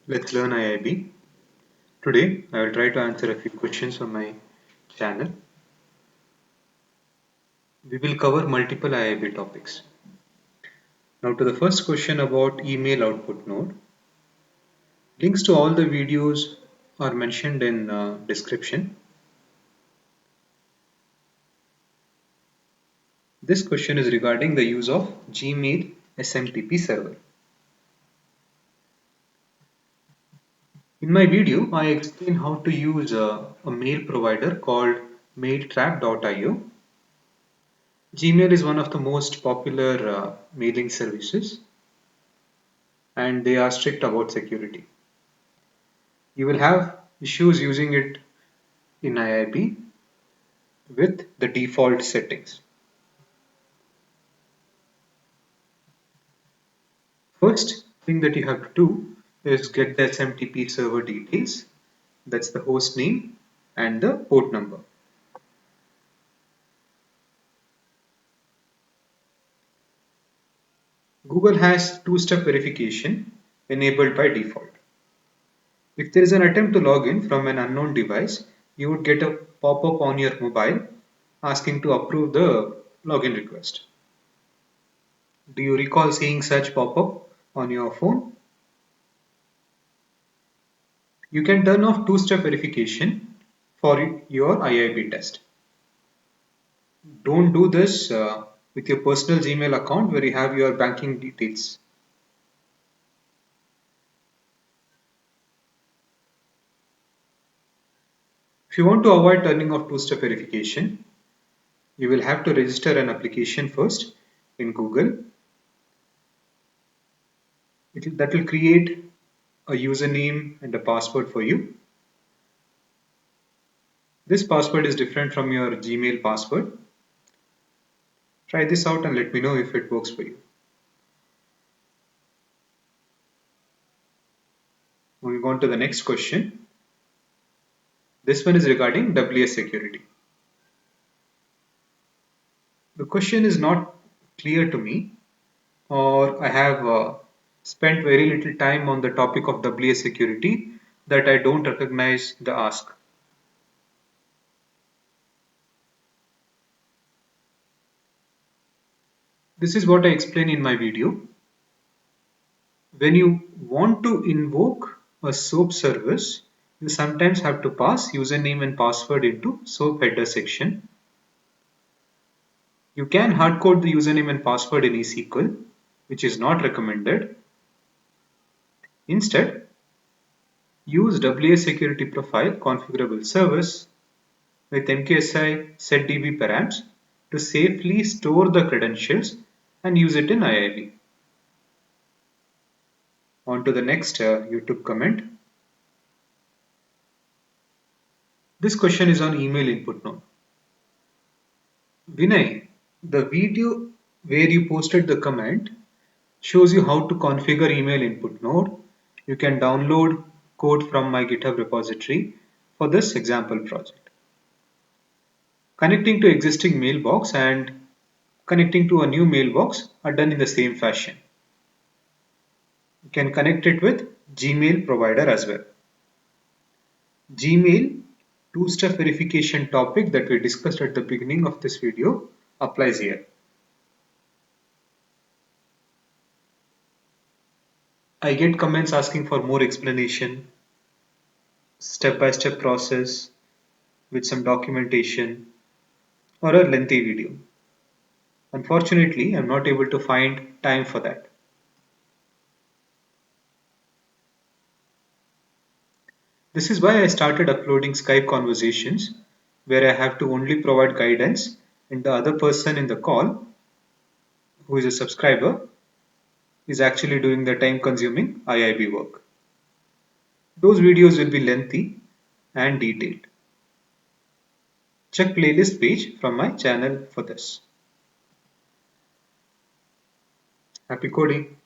Let's learn IIB. Today, I will try to answer a few questions on my channel. We will cover multiple IIB topics. Now, to the first question about email output node. Links to all the videos are mentioned in description. This question is regarding the use of Gmail SMTP server. In my video, I explain how to use a mail provider called mailtrap.io. Gmail is one of the most popular mailing services and they are strict about security. You will have issues using it in IIB with the default settings. First thing that you have to do is get the SMTP server details. That's the host name and the port number. Google has two-step verification enabled by default. If there is an attempt to log in from an unknown device, you would get a pop-up on your mobile asking to approve the login request. Do you recall seeing such pop-up on your phone? You can turn off two-step verification for your IIB test. Don't do this with your personal Gmail account where you have your banking details. If you want to avoid turning off two-step verification, you will have to register an application first in Google. That will create a username and a password for you. This password is different from your Gmail password. Try this out and let me know if it works for you. Moving on to the next question. This one is regarding WS security. The question is not clear to me, or I have spent very little time on the topic of WS security that I don't recognize the ask. This is what I explain in my video. When you want to invoke a SOAP service, you sometimes have to pass username and password into SOAP header section. You can hardcode the username and password in eSQL, which is not recommended. Instead, use WS security profile configurable service with MKSI setDB params to safely store the credentials and use it in IIB. On to the next YouTube comment. This question is on email input node. Vinay, the video where you posted the comment shows you how to configure email input node. You can download code from my GitHub repository for this example project. Connecting to existing mailbox and connecting to a new mailbox are done in the same fashion. You can connect it with Gmail provider as well. Gmail two-step verification topic that we discussed at the beginning of this video applies here. I get comments asking for more explanation, step-by-step process with some documentation or a lengthy video. Unfortunately, I'm not able to find time for that. This is why I started uploading Skype conversations where I have to only provide guidance and the other person in the call, who is a subscriber, is actually doing the time consuming IIB work. Those videos will be lengthy and detailed. Check playlist page from my channel for this. Happy coding!